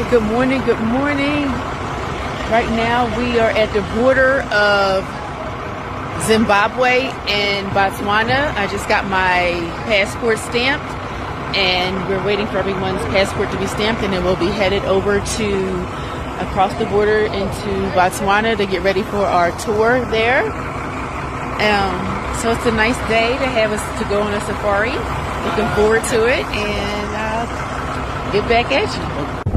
Hi, good morning, good morning. Right now we are at the border of Zimbabwe and Botswana. I just got my passport stamped and we're waiting for everyone's passport to be stamped, and then we'll be headed over to across the border into Botswana to get ready for our tour there. So it's a nice day to have us to go on a safari. Looking forward to it, and I'll get back at you.